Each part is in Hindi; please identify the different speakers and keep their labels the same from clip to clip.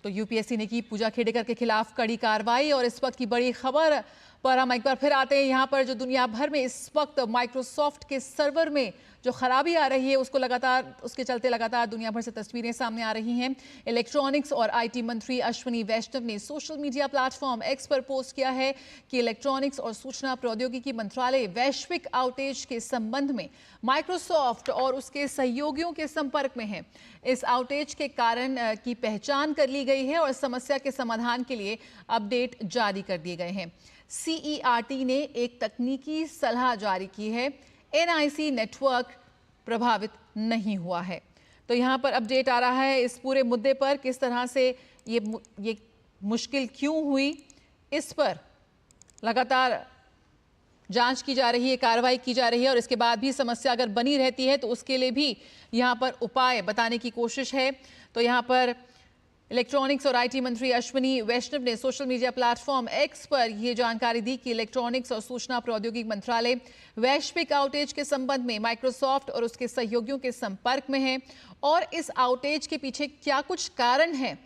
Speaker 1: तो यूपीएससी ने की पूजा खेडेकर के खिलाफ कड़ी कार्रवाई। और इस वक्त की बड़ी खबर पर हम एक बार फिर आते हैं। यहाँ पर जो दुनिया भर में इस वक्त माइक्रोसॉफ्ट के सर्वर में जो खराबी आ रही है उसके चलते लगातार दुनिया भर से तस्वीरें सामने आ रही हैं। इलेक्ट्रॉनिक्स और आईटी मंत्री अश्विनी वैष्णव ने सोशल मीडिया प्लेटफॉर्म एक्स पर पोस्ट किया है कि इलेक्ट्रॉनिक्स और सूचना प्रौद्योगिकी मंत्रालय वैश्विक आउटेज के संबंध में माइक्रोसॉफ्ट और उसके सहयोगियों के संपर्क में है। इस आउटेज के कारण की पहचान कर ली गई है और समस्या के समाधान के लिए अपडेट जारी कर दिए गए हैं। CERT ने एक तकनीकी सलाह जारी की है। NIC नेटवर्क प्रभावित नहीं हुआ है। तो यहाँ पर अपडेट आ रहा है इस पूरे मुद्दे पर, किस तरह से ये मुश्किल क्यों हुई, इस पर लगातार जांच की जा रही है, कार्रवाई की जा रही है। और इसके बाद भी समस्या अगर बनी रहती है तो उसके लिए भी यहाँ पर उपाय बताने की कोशिश है। तो यहाँ पर इलेक्ट्रॉनिक्स और आईटी मंत्री अश्विनी वैष्णव ने सोशल मीडिया प्लेटफॉर्म एक्स पर यह जानकारी दी कि इलेक्ट्रॉनिक्स और सूचना प्रौद्योगिकी मंत्रालय वैश्विक आउटेज के संबंध में माइक्रोसॉफ्ट और उसके सहयोगियों के संपर्क में है और इस आउटेज के पीछे क्या कुछ कारण है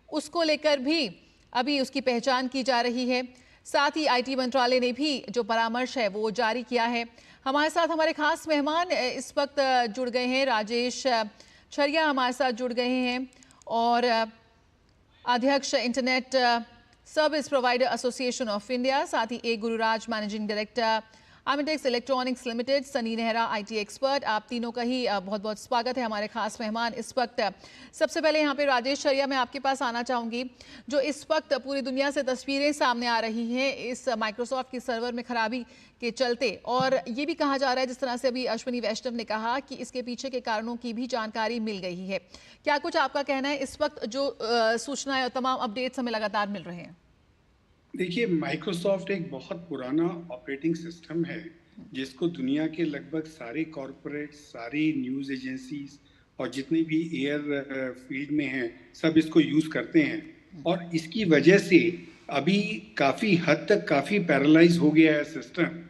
Speaker 1: उसको लेकर भी अभी उसकी पहचान की जा रही है। साथ ही आईटी मंत्रालय ने भी जो परामर्श है वो जारी किया है। हमारे साथ हमारे खास मेहमान इस वक्त जुड़ गए हैं। राजेश छरिया हमारे साथ जुड़ गए हैं और अध्यक्ष internet service provider association of India, साथ ही A Gururaj managing director Amitex electronics limited, Sunny Nehra IT expert. आप तीनों का ही बहुत बहुत स्वागत है हमारे खास मेहमान इस वक्त। सबसे पहले यहाँ पे राजेश छरिया, मैं आपके पास आना चाहूँगी। जो इस वक्त पूरी दुनिया से तस्वीरें सामने आ रही हैं इस माइक्रोसॉफ्ट की सर्वर में खराबी के चलते, और ये भी कहा जा रहा है जिस तरह से अभी अश्विनी वैष्णव ने कहा कि इसके पीछे के कारणों की भी जानकारी मिल गई है। क्या कुछ आपका कहना है इस वक्त जो सूचनाएं और तमाम अपडेट्स हमें लगातार मिल रहे हैं?
Speaker 2: देखिए, माइक्रोसॉफ्ट एक बहुत पुराना ऑपरेटिंग सिस्टम है जिसको दुनिया के लगभग सारे कॉरपोरेट, सारी न्यूज़ एजेंसीज और जितने भी एयर फील्ड में हैं सब इसको यूज़ करते हैं। और इसकी वजह से अभी काफ़ी हद तक काफ़ी पैरालाइज हो गया है सिस्टम।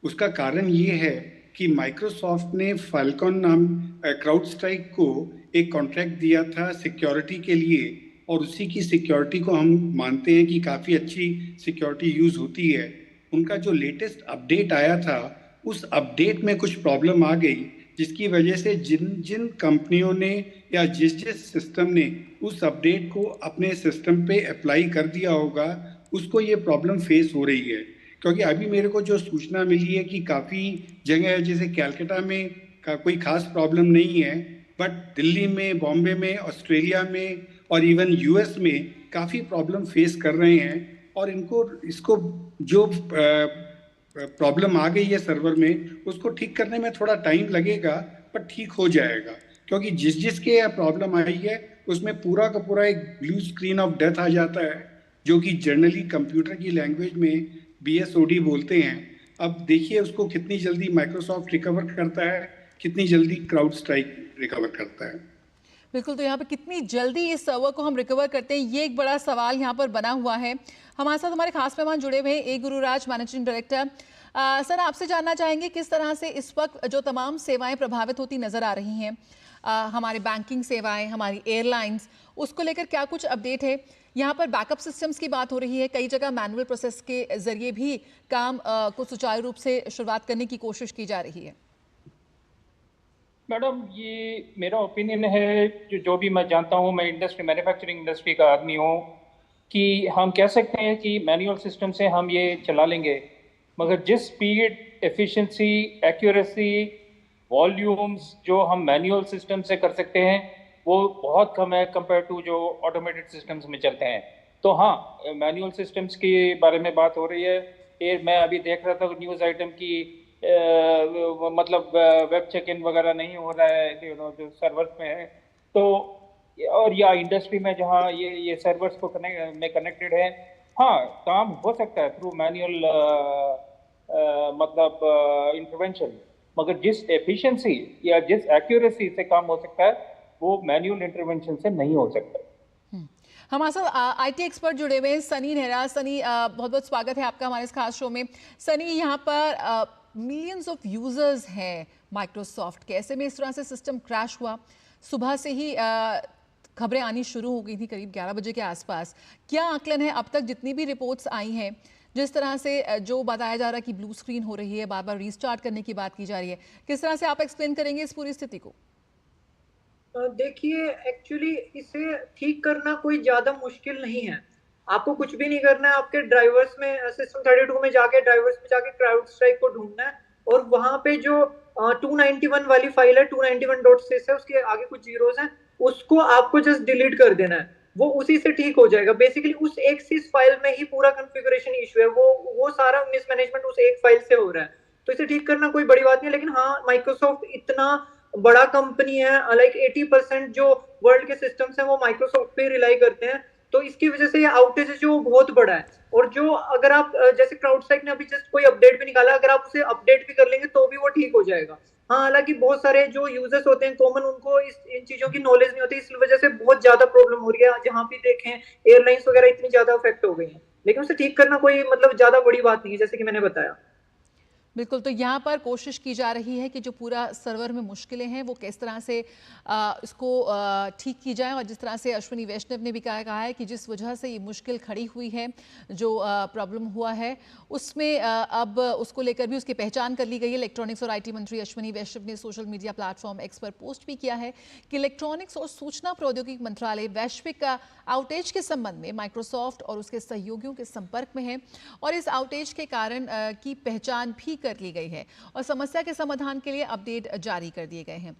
Speaker 2: उसका कारण ये है कि माइक्रोसॉफ्ट ने फाल्कन नाम क्राउड स्ट्राइक को एक कॉन्ट्रैक्ट दिया था सिक्योरिटी के लिए, और उसी की सिक्योरिटी को हम मानते हैं कि काफ़ी अच्छी सिक्योरिटी यूज़ होती है। उनका जो लेटेस्ट अपडेट आया था उस अपडेट में कुछ प्रॉब्लम आ गई जिसकी वजह से जिन कंपनियों ने या जिस सिस्टम ने उस अपडेट को अपने सिस्टम पे अप्लाई कर दिया होगा उसको ये प्रॉब्लम फेस हो रही है। क्योंकि अभी मेरे को जो सूचना मिली है कि काफ़ी जगह है, जैसे कैलकाटा में कोई खास प्रॉब्लम नहीं है, बट दिल्ली में, बॉम्बे में, ऑस्ट्रेलिया में और इवन यूएस में काफ़ी प्रॉब्लम फेस कर रहे हैं। और इसको जो प्रॉब्लम आ गई है सर्वर में उसको ठीक करने में थोड़ा टाइम लगेगा, पर ठीक हो जाएगा। क्योंकि जिसके प्रॉब्लम आई है उसमें पूरा का पूरा एक ब्लू स्क्रीन ऑफ डेथ आ जाता है, जो कि जनरली कंप्यूटर की लैंग्वेज में BSOD बोलते हैं। अब देखिए उसको कितनी जल्दी माइक्रोसॉफ्ट रिकवर करता है, कितनी जल्दी क्राउड स्ट्राइक रिकवर करता है।
Speaker 1: बिल्कुल, तो यहाँ पे कितनी जल्दी इस सर्वर को हम रिकवर करते हैं, ये एक बड़ा सवाल यहाँ पर बना हुआ है। हमारे साथ हमारे खास मेहमान जुड़े हुए हैं, ए गुरुराज मैनेजिंग डायरेक्टर। सर, आपसे जानना चाहेंगे किस तरह से इस वक्त जो तमाम सेवाएं प्रभावित होती नजर आ रही हैं, हमारी बैंकिंग सेवाएं, हमारी एयरलाइंस, उसको लेकर क्या कुछ अपडेट है? यहाँ पर बैकअप सिस्टम्स की बात हो रही है, कई जगह मैनुअल प्रोसेस के जरिए भी काम को सुचारू रूप से शुरुआत करने की कोशिश की जा रही है।
Speaker 3: मैडम, ये मेरा ओपिनियन है, जो भी मैं जानता हूँ, मैं मैन्युफैक्चरिंग इंडस्ट्री का आदमी हूँ, कि हम कह सकते हैं कि मैनुअल सिस्टम से हम ये चला लेंगे, मगर जिस स्पीड, एफिशिएंसी, एक्यूरेसी, वॉल्यूम्स जो हम मैनुअल सिस्टम से कर सकते हैं वो बहुत कम है कंपेयर टू जो ऑटोमेटेड सिस्टम्स में चलते हैं। तो हाँ, मैनुअल सिस्टम्स के बारे में बात हो रही है। मैं अभी देख रहा था न्यूज़ आइटम की मतलब वेब चेक इन वगैरह नहीं हो रहा है जो सर्वर्स में है। तो और या इंडस्ट्री में जहाँ ये सर्वर्स को कनेक्टेड है, हाँ काम हो सकता है थ्रू मैनुअल मतलब इंटरवेंशन, मगर जिस एफिशिएंसी या जिस एक्यूरेसी से काम हो सकता है वो मैनुअल इंटरवेंशन से नहीं हो सकता।
Speaker 1: हमारे साथ आईटी एक्सपर्ट जुड़े हुए हैं, सनी नेहरा। सनी, बहुत बहुत स्वागत है आपका हमारे इस खास शो में। सनी, यहाँ पर मिलियंस ऑफ यूजर्स हैं माइक्रोसॉफ्ट के, ऐसे में इस तरह से सिस्टम क्रैश हुआ, सुबह से ही खबरें आनी शुरू हो गई थी करीब 11 बजे के आसपास। क्या आकलन है अब तक जितनी भी रिपोर्ट्स आई हैं, जिस तरह से जो बताया जा रहा है कि ब्लू स्क्रीन हो रही है, बार बार रीस्टार्ट करने की बात की जा रही है, किस तरह से आप एक्सप्लेन करेंगे इस पूरी स्थिति को?
Speaker 4: देखिए, एक्चुअली इसे ठीक करना कोई ज्यादा मुश्किल नहीं है। आपको कुछ भी नहीं करना है, आपके ड्राइवर्स में सिस्टम 32 में जाके ड्राइवर्स में जाके क्राउड स्ट्राइक को ढूंढना है और वहां पे जो 291 वाली फाइल है, 291.6 है, उसके आगे कुछ जीरोस हैं, उसको आपको जस्ट डिलीट कर देना है। वो उसी से ठीक हो जाएगा। बेसिकली उस एक सी फाइल में ही पूरा कॉन्फ़िगरेशन इशू है। वो सारा मिसमैनेजमेंट उस एक फाइल से हो रहा है। तो इसे ठीक करना कोई बड़ी बात नहीं है, लेकिन हाँ, माइक्रोसॉफ्ट इतना बड़ा कंपनी है, लाइक 80% जो वर्ल्ड के सिस्टम्स हैं वो माइक्रोसॉफ्ट पे रिलाई करते हैं, तो इसकी वजह से ये आउटेज जो बहुत बड़ा है। और जो अगर आप जैसे क्राउडस्ट्राइक ने अभी जस्ट कोई अपडेट भी निकाला, अगर आप उसे अपडेट भी कर लेंगे तो भी वो ठीक हो जाएगा। हाँ, हालांकि बहुत सारे जो यूजर्स होते हैं कॉमन, उनको इन चीजों की नॉलेज नहीं होती, इस वजह से बहुत ज्यादा प्रॉब्लम हो रही है। जहां भी देखें एयरलाइंस वगैरह इतनी ज्यादा अफेक्ट हो गई हैं, लेकिन उसे ठीक करना कोई मतलब ज्यादा बड़ी बात नहीं है, जैसे कि मैंने बताया।
Speaker 1: बिल्कुल, तो यहाँ पर कोशिश की जा रही है कि जो पूरा सर्वर में मुश्किलें हैं वो किस तरह से इसको ठीक की जाए। और जिस तरह से अश्विनी वैष्णव ने भी कहा है कि जिस वजह से ये मुश्किल खड़ी हुई है, जो प्रॉब्लम हुआ है उसमें अब उसको लेकर भी उसकी पहचान कर ली गई है। इलेक्ट्रॉनिक्स और IT मंत्री अश्विनी वैष्णव ने सोशल मीडिया प्लेटफॉर्म एक्स पर पोस्ट भी किया है कि इलेक्ट्रॉनिक्स और सूचना प्रौद्योगिकी मंत्रालय वैश्विक आउटेज के संबंध में माइक्रोसॉफ्ट और उसके सहयोगियों के संपर्क में है और इस आउटेज के कारण की पहचान भी कर ली गई है और समस्या के समाधान के लिए अपडेट जारी कर दिए गए हैं।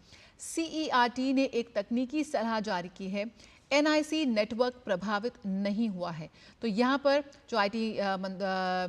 Speaker 1: CERT ने एक तकनीकी सलाह जारी की है। NIC नेटवर्क प्रभावित नहीं हुआ है। तो यहाँ पर जो IT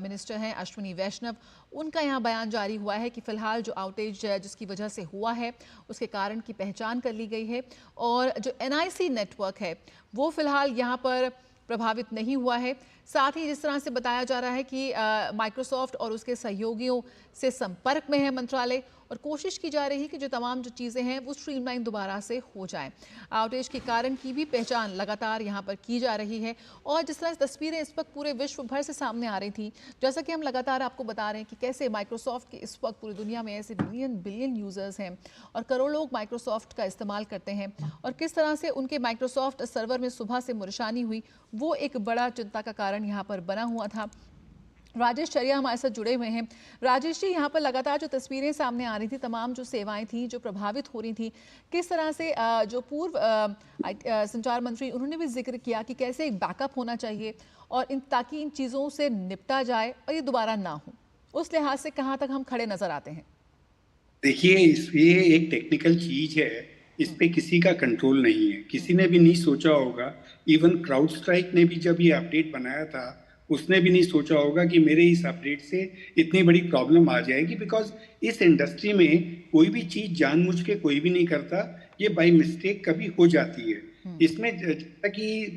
Speaker 1: मिनिस्टर हैं अश्विनी वैष्णव, उनका यहाँ बयान जारी हुआ है कि फिलहाल जो आउटेज जिसकी वजह से हुआ है उसके कारण की पहचान कर ली गई है और जो NIC नेटवर्क है वो फिलहाल यहाँ पर प्रभावित नहीं हुआ है। साथ ही जिस तरह से बताया जा रहा है कि माइक्रोसॉफ्ट और उसके सहयोगियों से संपर्क में है मंत्रालय और कोशिश की जा रही है कि जो तमाम जो चीज़ें हैं वो स्ट्रीमलाइन दोबारा से हो जाएं। आउटेज के कारण की भी पहचान लगातार यहाँ पर की जा रही है और जिस तरह से तस्वीरें इस वक्त पूरे विश्व भर से सामने आ रही थी, जैसा कि हम लगातार आपको बता रहे हैं कि कैसे माइक्रोसॉफ्ट के इस वक्त पूरी दुनिया में ऐसे बिलियन यूज़र्स हैं और करोड़ों लोग माइक्रोसॉफ्ट का इस्तेमाल करते हैं और किस तरह से उनके माइक्रोसॉफ्ट सर्वर में सुबह से परेशानी हुई, वो एक बड़ा चिंता का कारण यहाँ पर बना हुआ था। राजेश चरिया हमारे साथ जुड़े हुए हैं। राजेश जी, यहाँ पर लगातार जो तस्वीरें सामने आ रही थी, तमाम जो सेवाएं थी जो प्रभावित हो रही थी, किस तरह से जो पूर्व संचार मंत्री उन्होंने भी जिक्र किया कि कैसे एक बैकअप होना चाहिए और ताकि इन चीज़ों से निपटा जाए और ये दोबारा ना हो, उस लिहाज से कहाँ तक हम खड़े नजर आते हैं?
Speaker 2: देखिए, ये एक टेक्निकल चीज है, इस पे किसी का कंट्रोल नहीं है। किसी ने भी नहीं सोचा होगा, इवन क्राउड स्ट्राइक ने भी जब ये अपडेट बनाया था उसने भी नहीं सोचा होगा कि मेरे इस अपडेट से इतनी बड़ी प्रॉब्लम आ जाएगी। बिकॉज इस इंडस्ट्री में कोई भी चीज जानबूझ के कोई भी नहीं करता, ये बाय मिस्टेक कभी हो जाती है। इसमें जैसा कि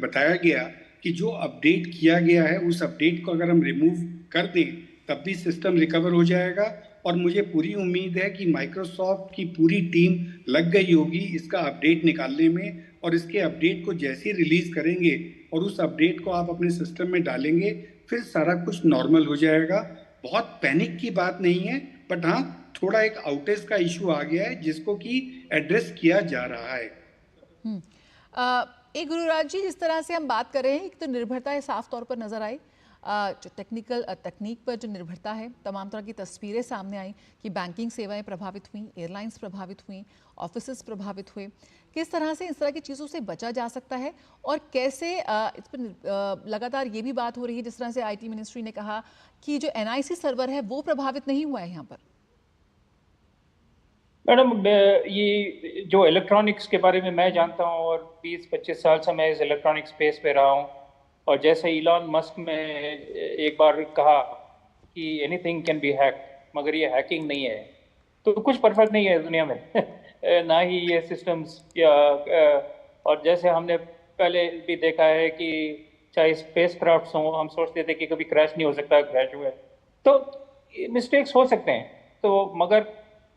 Speaker 2: बताया गया कि जो अपडेट किया गया है उस अपडेट को अगर हम रिमूव कर दें तब भी सिस्टम रिकवर हो जाएगा और मुझे पूरी उम्मीद है कि माइक्रोसॉफ्ट की पूरी टीम लग गई होगी इसका अपडेट निकालने में और इसके अपडेट को जैसे रिलीज करेंगे और उस अपडेट को आप अपने सिस्टम में डालेंगे फिर सारा कुछ नॉर्मल हो जाएगा। बहुत पैनिक की बात नहीं है, बट हाँ, थोड़ा एक आउटेज का इशू आ गया है जिसको कि एड्रेस किया जा रहा है।
Speaker 1: एक गुरुराज जी, जिस तरह से हम बात कर रहे हैं, एक तो निर्भरता साफ तौर पर नजर आई, जो तकनीक पर जो निर्भरता है, तमाम तरह की तस्वीरें सामने आई कि बैंकिंग सेवाएं प्रभावित हुई, एयरलाइंस प्रभावित हुई, ऑफिसेस प्रभावित हुए। किस तरह से इस तरह की चीज़ों से बचा जा सकता है और कैसे इस पर लगातार ये भी बात हो रही है, जिस तरह से IT मिनिस्ट्री ने कहा कि जो NIC सर्वर है वो प्रभावित नहीं हुआ है यहाँ पर।
Speaker 3: मैडम, ये जो इलेक्ट्रॉनिक्स के बारे में मैं जानता हूँ और 20-25 साल से मैं इस इलेक्ट्रॉनिक स्पेस पे रहा हूँ और जैसे इलॉन मस्क ने एक बार कहा कि एनीथिंग कैन बी हैक, मगर ये हैकिंग नहीं है, तो कुछ परफेक्ट नहीं है दुनिया में ना ही ये सिस्टम्स या और जैसे हमने पहले भी देखा है कि चाहे स्पेस क्राफ्ट्स हों, हम सोचते थे कि कभी क्रैश नहीं हो सकता, क्रैश हुआ, तो मिस्टेक्स हो सकते हैं। तो मगर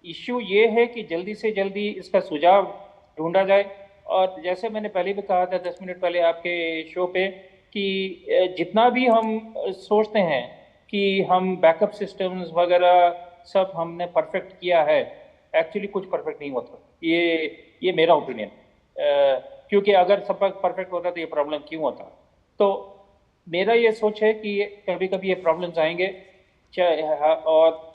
Speaker 3: इश्यू ये है कि जल्दी से जल्दी इसका सुझाव ढूंढा जाए और जैसे मैंने पहले भी कहा था 10 मिनट पहले आपके शो पे कि जितना भी हम सोचते हैं कि हम बैकअप सिस्टम्स वगैरह सब हमने परफेक्ट किया है, एक्चुअली कुछ परफेक्ट नहीं होता। ये मेरा ओपिनियन। क्योंकि अगर सब परफेक्ट होता तो ये प्रॉब्लम क्यों होता। तो मेरा ये सोच है कि कभी कभी ये प्रॉब्लम्स आएंगे और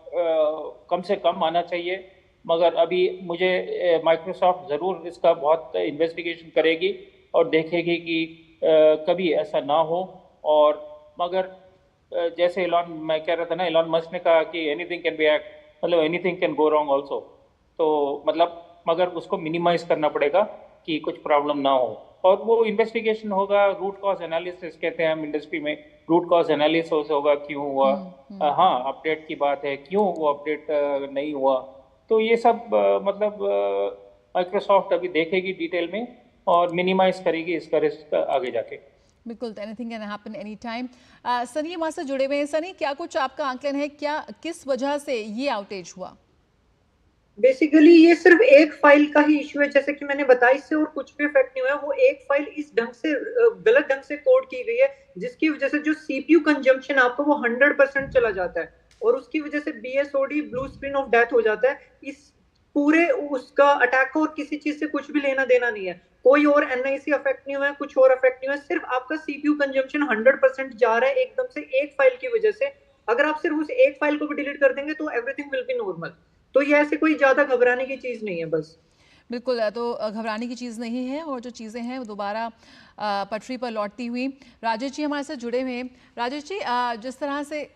Speaker 3: कम से कम आना चाहिए, मगर अभी मुझे माइक्रोसॉफ्ट ज़रूर इसका बहुत इन्वेस्टिगेशन करेगी और देखेगी कि कभी ऐसा ना हो। और मगर जैसे मैं कह रहा था ना, एलॉन मस्क ने कहा कि एनीथिंग कैन बी मतलब anything can go wrong also. तो मतलब मगर उसको मिनिमाइज करना पड़ेगा कि कुछ प्रॉब्लम ना हो, और वो इन्वेस्टिगेशन होगा, रूट कॉज एनालिसिस कहते हैं हम इंडस्ट्री में, रूट कॉज एनालिसिस होगा क्यों हुआ। हाँ, अपडेट की बात है, क्यों वो अपडेट नहीं हुआ। तो ये सब मतलब माइक्रोसॉफ्ट अभी देखेगी डिटेल में और मिनिमाइज करेगी इसका रिस्क आगे जाके।
Speaker 1: बिल्कुल, anything can happen any time. Sunny हमारे से जुड़े हुए हैं। सनी, क्या कुछ आपका आंकलन है, क्या किस वजह से ये आउटेज हुआ?
Speaker 4: बेसिकली ये सिर्फ एक फाइल का ही इशू है, जैसे कि मैंने बताया, इससे और कुछ भी इफेक्ट नहीं हुआ। वो एक फाइल इस ढंग से गलत ढंग से कोड की गई है जिसकी वजह से जो सीपीयू कंजम्पशन आपका वो 100% चला जाता है, और उसकी वजह से BSOD blue screen of death हो जाता है। इस पूरे उसका अटैक को और किसी चीज से कुछ भी लेना देना नहीं है, कोई और एनआईसी अफेक्ट नहीं हुआ है, कुछ और अफेक्ट नहीं हुआ है, सिर्फ आपका सीपीयू कंजम्पशन 100% जा रहा है एकदम से एक फाइल की वजह से। अगर आप सिर्फ उस एक फाइल को भी डिलीट कर देंगे तो एवरीथिंग विल बी नॉर्मल। तो ये ऐसे कोई ज्यादा घबराने की चीज नहीं है बस।
Speaker 1: बिल्कुल, तो घबराने की चीज़ नहीं है, और जो चीज़ें हैं वो दोबारा पटरी पर लौटती हुई। राजेश जी हमारे साथ जुड़े हुए हैं। राजेश जी, जिस तरह से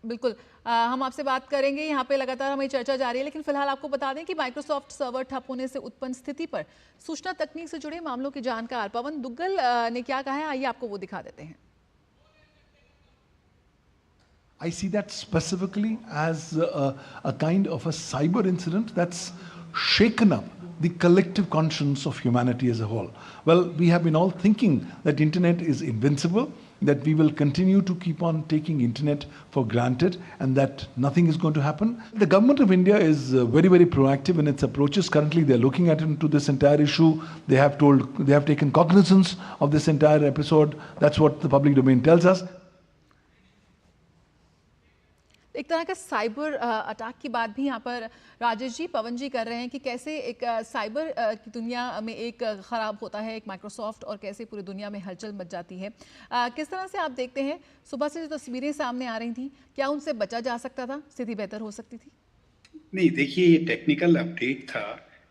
Speaker 1: बिल्कुल हम आपसे बात करेंगे, यहाँ पे लगातार हमारी चर्चा जारी है, लेकिन फिलहाल आपको बता दें कि माइक्रोसॉफ्ट सर्वर ठप होने से उत्पन्न स्थिति पर सूचना तकनीक से जुड़े मामलों के जानकार पवन दुग्गल ने क्या कहा है, आइए आपको वो दिखा देते हैं।
Speaker 5: I see that specifically as a kind of a cyber incident that's shaken up the collective conscience of humanity as a whole. Well, we have been all thinking that internet is invincible, that we will continue to keep on taking internet for granted and that nothing is going to happen. The government of India is very, very proactive in its approaches. Currently, they're looking at into this entire issue. They have taken cognizance of this entire episode. That's what the public domain tells us.
Speaker 1: एक तरह का साइबर अटैक की बात भी यहाँ पर राजेश जी, पवन जी कर रहे हैं कि कैसे एक साइबर की दुनिया में एक ख़राब होता है एक माइक्रोसॉफ्ट, और कैसे पूरी दुनिया में हलचल मच जाती है। किस तरह से आप देखते हैं, सुबह से जो तस्वीरें सामने आ रही थी, क्या उनसे बचा जा सकता था, स्थिति बेहतर हो सकती थी?
Speaker 2: नहीं, देखिए, ये टेक्निकल अपडेट था,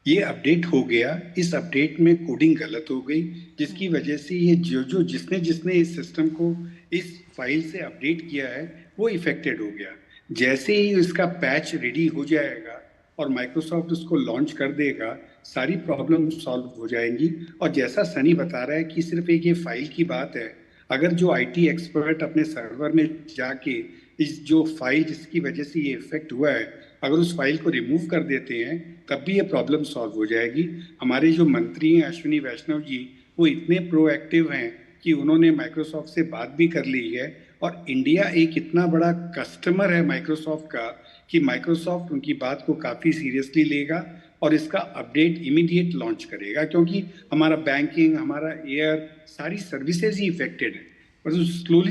Speaker 2: ये अपडेट हो गया, इस अपडेट में कोडिंग गलत हो गई, जिसकी वजह से ये जिसने इस सिस्टम को इस फाइल से अपडेट किया है वो इफेक्टेड हो गया। जैसे ही इसका पैच रेडी हो जाएगा और माइक्रोसॉफ्ट उसको लॉन्च कर देगा, सारी प्रॉब्लम सॉल्व हो जाएंगी। और जैसा सनी बता रहा है कि सिर्फ एक ये फाइल की बात है, अगर जो आईटी एक्सपर्ट अपने सर्वर में जाके इस जो फाइल जिसकी वजह से ये इफेक्ट हुआ है, अगर उस फाइल को रिमूव कर देते हैं तब भी ये प्रॉब्लम सॉल्व हो जाएगी। हमारे जो मंत्री हैं अश्विनी वैष्णव जी, वो इतने प्रोएक्टिव हैं कि उन्होंने माइक्रोसॉफ्ट से बात भी कर ली है, और इंडिया एक इतना बड़ा कस्टमर है माइक्रोसॉफ्ट का कि माइक्रोसॉफ्ट उनकी बात को काफ़ी सीरियसली लेगा और इसका अपडेट इमीडिएट लॉन्च करेगा, क्योंकि हमारा बैंकिंग, हमारा एयर, सारी सर्विसेज ही इफेक्टेड है, पर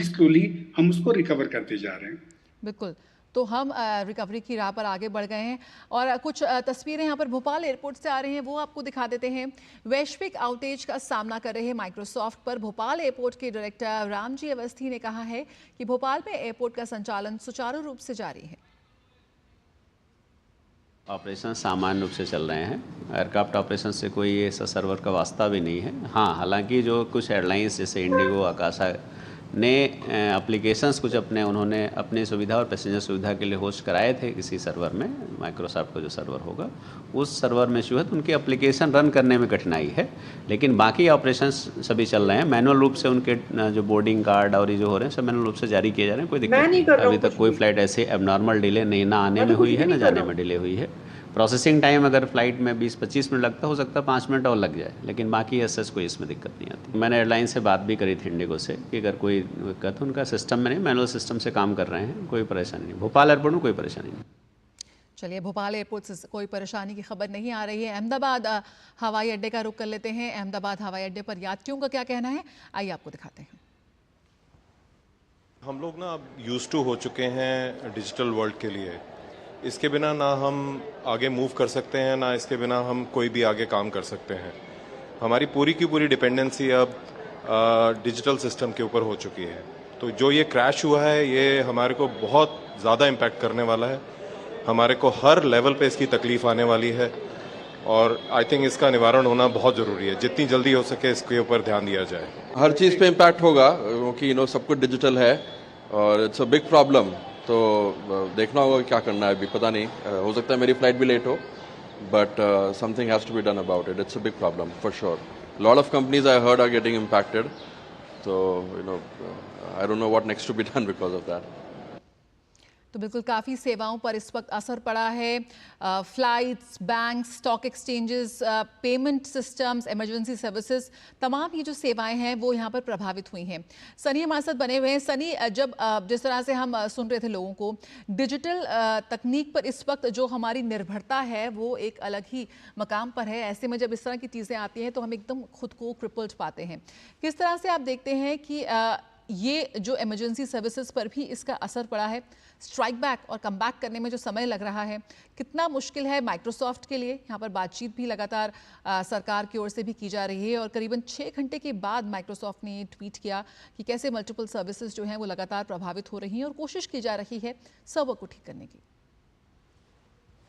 Speaker 2: स्लोली हम उसको रिकवर करते जा रहे हैं।
Speaker 1: बिल्कुल, तो हम रिकवरी की राह पर आगे बढ़ गए हैं, और कुछ तस्वीरें यहाँ पर भोपाल एयरपोर्ट से आ रही हैं, वो आपको दिखा देते हैं। वैश्विक आउटेज का सामना कर रहे माइक्रोसॉफ्ट पर भोपाल एयरपोर्ट के डायरेक्टर रामजी अवस्थी ने कहा है कि भोपाल में एयरपोर्ट का संचालन सुचारू रूप से जारी है।
Speaker 6: ऑपरेशन सामान्य रूप से चल रहे हैं, एयरक्राफ्ट ऑपरेशन से कोई ऐसा सर्वर का वास्ता भी नहीं है। हाँ, हालांकि जो कुछ एयरलाइंस जैसे इंडिगो, आकाशा ने एप्लीकेशंस कुछ उन्होंने अपनी सुविधा और पैसेंजर सुविधा के लिए होस्ट कराए थे किसी सर्वर में, माइक्रोसॉफ्ट का जो सर्वर होगा उस सर्वर में इशू है, तो उनकी एप्लीकेशन रन करने में कठिनाई है। लेकिन बाकी ऑपरेशंस सभी चल रहे हैं मैनुअल रूप से, उनके जो बोर्डिंग कार्ड और ये जो हो रहे हैं सब मैनुअल रूप से जारी किए जा रहे हैं। कोई दिक्कत नहीं, अभी तक कोई फ्लाइट ऐसे एबनॉर्मल डिले नहीं, ना आने में हुई है ना जाने में डिले हुई है। प्रोसेसिंग टाइम अगर फ्लाइट में 20-25 मिनट लगता, हो सकता है 5 मिनट और लग जाए, लेकिन बाकी ऐसा कोई इसमें दिक्कत नहीं आती। मैंने एयरलाइन से बात भी करी थी इंडिगो से कि अगर कोई दिक्कत, उनका सिस्टम में नहीं, मैनुअल सिस्टम से काम कर रहे हैं, कोई परेशानी नहीं। भोपाल एयरपोर्ट में कोई परेशानी नहीं।
Speaker 1: चलिए, भोपाल एयरपोर्ट से कोई परेशानी की खबर नहीं आ रही है। अहमदाबाद हवाई अड्डे का रुख कर लेते हैं। अहमदाबाद हवाई अड्डे पर यात्रियों का क्या कहना है, आइए आपको दिखाते हैं।
Speaker 7: हम लोग ना अब यूज्ड टू हो चुके हैं डिजिटल वर्ल्ड के लिए। इसके बिना ना हम आगे मूव कर सकते हैं, ना इसके बिना हम कोई भी आगे काम कर सकते हैं। हमारी पूरी की पूरी डिपेंडेंसी अब डिजिटल सिस्टम के ऊपर हो चुकी है। तो जो ये क्रैश हुआ है ये हमारे को बहुत ज़्यादा इम्पैक्ट करने वाला है, हमारे को हर लेवल पे इसकी तकलीफ आने वाली है और आई थिंक इसका निवारण होना बहुत ज़रूरी है। जितनी जल्दी हो सके इसके ऊपर ध्यान दिया जाए।
Speaker 8: हर चीज़ पे इम्पैक्ट होगा क्योंकि सब कुछ डिजिटल है और इट्स अ बिग प्रॉब्लम। तो देखना होगा क्या करना है, अभी पता नहीं, हो सकता है मेरी फ्लाइट भी लेट हो, but something has to be done about it. It's a big problem for sure. A lot of companies I heard are getting impacted, so I don't know what next to be done because of that.
Speaker 1: तो बिल्कुल काफ़ी सेवाओं पर इस वक्त असर पड़ा है। Flights, banks, stock exchanges, payment systems, emergency services, तमाम ये जो सेवाएं हैं वो यहाँ पर प्रभावित हुई हैं। सनी हमारे साथ बने हुए हैं। सनी, जब जिस तरह से हम सुन रहे थे लोगों को, डिजिटल तकनीक पर इस वक्त जो हमारी निर्भरता है वो एक अलग ही मकाम पर है। ऐसे में जब इस तरह की चीज़ें आती हैं तो हम एकदम खुद को क्रिपल्ड पाते हैं। किस तरह से आप देखते हैं कि ये जो इमरजेंसी सर्विसेज पर भी इसका असर पड़ा है? स्ट्राइक बैक और कम बैक करने में जो समय लग रहा है, कितना मुश्किल है माइक्रोसॉफ्ट के लिए? यहाँ पर बातचीत भी लगातार सरकार की ओर से भी की जा रही है और करीबन 6 घंटे के बाद माइक्रोसॉफ्ट ने ट्वीट किया कि कैसे मल्टीपल सर्विसेज जो हैं वो लगातार प्रभावित हो रही हैं और कोशिश की जा रही है सर्वर को ठीक करने की।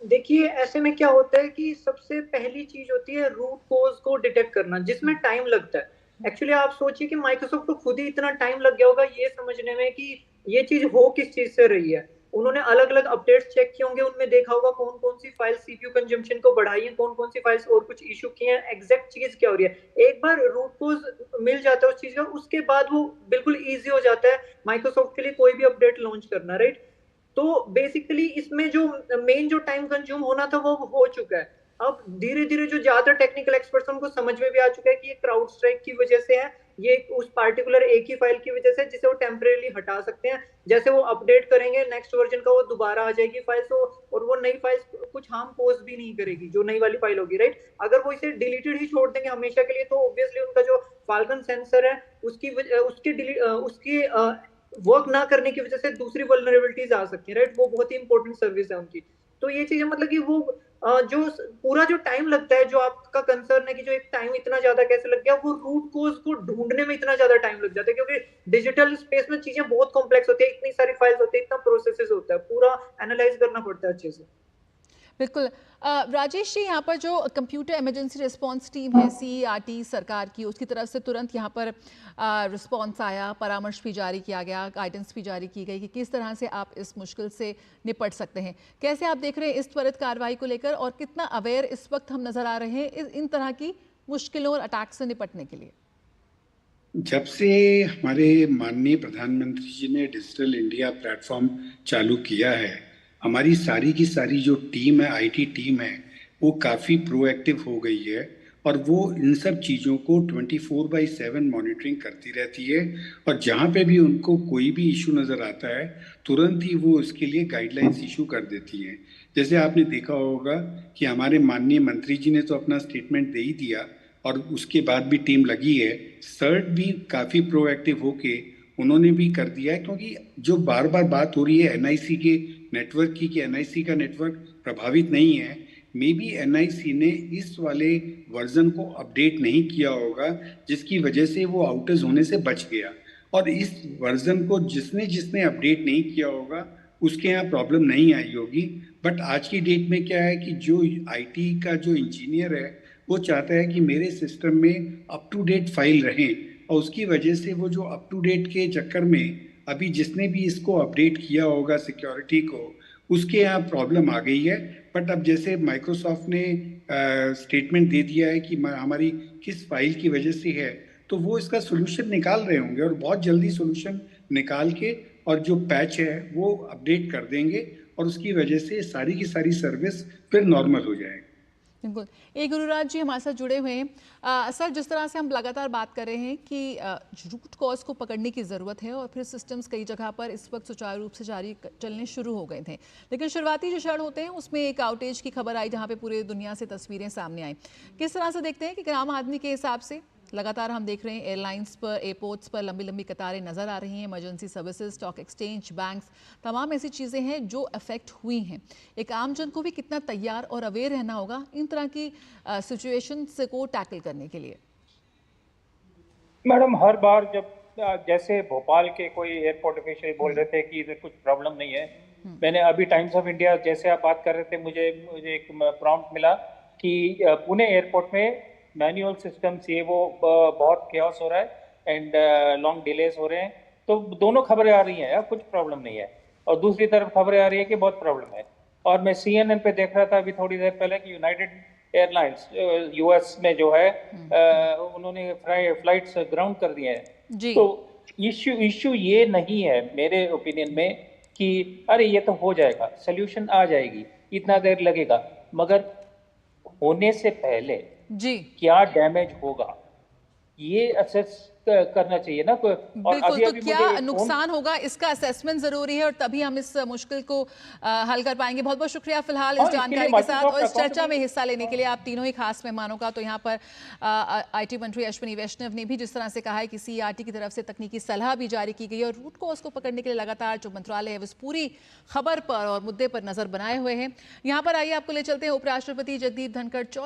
Speaker 4: देखिए, ऐसे में क्या होता है कि सबसे पहली चीज होती है रूट कोज को डिटेक्ट करना, जिसमें टाइम लगता है। एक्चुअली आप सोचिए कि माइक्रोसॉफ्ट को खुद ही इतना टाइम लग गया होगा ये समझने में कि ये चीज हो किस चीज से रही है। उन्होंने अलग अलग अपडेट्स चेक किए होंगे, उनमें देखा होगा कौन कौन सी फाइल सीपीयू कंजम्पशन को बढ़ाई है, कौन कौन सी फाइल्स और कुछ इशू किए हैं, एग्जैक्ट चीज क्या हो रही है। एक बार रूट कोज मिल जाता है उस चीज का, उसके बाद वो बिल्कुल ईजी हो जाता है माइक्रोसॉफ्ट के लिए कोई भी अपडेट लॉन्च करना, राइट। तो बेसिकली इसमें जो मेन जो टाइम कंज्यूम होना था वो हो चुका है। अब धीरे धीरे जो ज्यादा टेक्निकल एक्सपर्ट्स उनको समझ में भी आ चुका है कि ये क्राउड स्ट्राइक की वजह से है, ये उस पार्टिकुलर एक ही फाइल की वजह से, जिसे वो टेम्परेली हटा सकते हैं। जैसे वो अपडेट करेंगे नेक्स्ट वर्जन का, वो दोबारा आ जाएगी फाइल, और वो नई फाइल कुछ हार्म पोज भी नहीं करेगी जो नई वाली फाइल होगी, राइट। अगर वो इसे डिलीटेड ही छोड़ देंगे हमेशा के लिए तो ऑब्वियसली उनका जो फाल्कन सेंसर है उसकी वर्क ना करने की वजह से दूसरी वल्नरेबिलिटीज आ सकती है, राइट। वो बहुत ही इंपॉर्टेंट सर्विस है उनकी। तो ये चीजें मतलब कि वो जो पूरा जो टाइम लगता है, जो आपका कंसर्न है कि जो एक टाइम इतना ज्यादा कैसे लग गया, वो रूट कोज को ढूंढने में इतना ज्यादा टाइम लग जाता है, क्योंकि डिजिटल स्पेस में चीजें बहुत कॉम्प्लेक्स होती है, इतनी सारी फाइल्स होती है, इतना प्रोसेसेस होता है, पूरा एनालाइज करना पड़ता है अच्छे से।
Speaker 1: बिल्कुल। राजेश जी, यहाँ पर जो कंप्यूटर इमरजेंसी रिस्पांस टीम है CERT सरकार की, उसकी तरफ से तुरंत यहाँ पर रिस्पांस आया, परामर्श भी जारी किया गया, गाइडेंस भी जारी की गई कि किस तरह से आप इस मुश्किल से निपट सकते हैं। कैसे आप देख रहे हैं इस त्वरित कार्रवाई को लेकर और कितना अवेयर इस वक्त हम नजर आ रहे हैं इन तरह की मुश्किलों और अटैक से निपटने के लिए?
Speaker 2: जब से हमारे माननीय प्रधानमंत्री जी ने डिजिटल इंडिया प्लेटफॉर्म चालू किया है, हमारी सारी की सारी जो टीम है, IT टीम है, वो काफ़ी प्रोएक्टिव हो गई है और वो इन सब चीज़ों को 24/7 मॉनिटरिंग करती रहती है और जहाँ पे भी उनको कोई भी इशू नज़र आता है तुरंत ही वो उसके लिए गाइडलाइंस इशू कर देती हैं। जैसे आपने देखा होगा कि हमारे माननीय मंत्री जी ने तो अपना स्टेटमेंट दे ही दिया और उसके बाद भी टीम लगी है। सर्ट भी काफ़ी प्रोएक्टिव होके उन्होंने भी कर दिया है, क्योंकि जो बार बार बात हो रही है NIC के नेटवर्क की कि NIC का नेटवर्क प्रभावित नहीं है, मे बी NIC ने इस वाले वर्जन को अपडेट नहीं किया होगा जिसकी वजह से वो आउटेज होने से बच गया। और इस वर्जन को जिसने अपडेट नहीं किया होगा उसके यहाँ प्रॉब्लम नहीं आई होगी। बट आज की डेट में क्या है कि जो IT का जो इंजीनियर है वो चाहता है कि मेरे सिस्टम में अप टू डेट फाइल रहें, और उसकी वजह से वो जो अप टू डेट के चक्कर में अभी जिसने भी इसको अपडेट किया होगा सिक्योरिटी को, उसके यहाँ प्रॉब्लम आ गई है। बट अब जैसे माइक्रोसॉफ्ट ने स्टेटमेंट दे दिया है कि हमारी किस फाइल की वजह से है, तो वो इसका सोल्यूशन निकाल रहे होंगे और बहुत जल्दी सोल्यूशन निकाल के और जो पैच है वो अपडेट कर देंगे और उसकी वजह से सारी की सारी सर्विस फिर नॉर्मल हो जाएगी।
Speaker 1: बिल्कुल। गुरुराज जी हमारे साथ जुड़े हुए हैं। सर, जिस तरह से हम लगातार बात कर रहे हैं कि रूट कॉज को पकड़ने की ज़रूरत है और फिर सिस्टम्स कई जगह पर इस वक्त सुचारू रूप से जारी चलने शुरू हो गए थे, लेकिन शुरुआती जो क्षण होते हैं उसमें एक आउटेज की खबर आई जहाँ पे पूरे दुनिया से तस्वीरें सामने आई। किस तरह से देखते हैं कि आम आदमी के हिसाब से लगातार हम देख रहे हैं एयरलाइंस पर, एयरपोर्ट्स पर लंबी लंबी कतारें नज़र आ रही हैं, emergency services, stock exchange, banks, तमाम ऐसी चीज़ें हैं जो अफेक्ट हुई हैं। एक आम जन को भी कितना तैयार और अवेयर रहना होगा इन तरह की सिचुएशन को टैकल करने के लिए?
Speaker 3: मैडम हर बार जब जैसे भोपाल के कोई एयरपोर्ट ऑफिशियल बोल रहे थे कि इधर कुछ प्रॉब्लम नहीं है, मैंने अभी टाइम्स ऑफ इंडिया जैसे आप बात कर रहे थे, मुझे एक प्रॉम्प्ट मिला कि पुणे एयरपोर्ट में मैनुअल सिस्टम से वो बहुत केओस हो रहा है एंड लॉन्ग डिलेज हो रहे हैं। तो दोनों खबरें आ रही हैं, कुछ प्रॉब्लम नहीं है, और दूसरी तरफ खबरें आ रही है कि बहुत प्रॉब्लम है। और मैं CNN पे देख रहा था अभी थोड़ी देर पहले कि यूनाइटेड एयरलाइंस US में जो है उन्होंने फ्लाइट्स ग्राउंड कर दिए हैं।
Speaker 1: जी।
Speaker 3: तो इश्यू ये नहीं है मेरे ओपिनियन में कि अरे ये तो हो जाएगा, सोल्यूशन आ जाएगी, इतना देर लगेगा, मगर होने से पहले
Speaker 1: जी
Speaker 3: क्या डैमेज होगा ये असेस करना चाहिए ना। और
Speaker 1: बिल्कुल, तो
Speaker 3: अभी
Speaker 1: क्या
Speaker 3: मुझे
Speaker 1: नुकसान होगा इसका असेसमेंट जरूरी है, और तभी हम इस मुश्किल को हल कर पाएंगे। बहुत बहुत शुक्रिया फिलहाल इस
Speaker 3: हाँ, इसके
Speaker 1: जानकारी
Speaker 3: लिए
Speaker 1: के साथ और इस चर्चा में
Speaker 3: Microsoft
Speaker 1: हिस्सा लेने के लिए आप तीनों ही खास मेहमानों का। तो यहाँ पर IT मंत्री अश्विनी वैष्णव ने भी जिस तरह से कहा है कि CERT की तरफ से तकनीकी सलाह भी जारी की गई और रूट कॉज को पकड़ने के लिए लगातार जो मंत्रालय है उस पूरी खबर पर और मुद्दे पर नजर बनाए हुए हैं। यहाँ पर आइए आपको ले चलते हैं उपराष्ट्रपति जगदीप धनखड़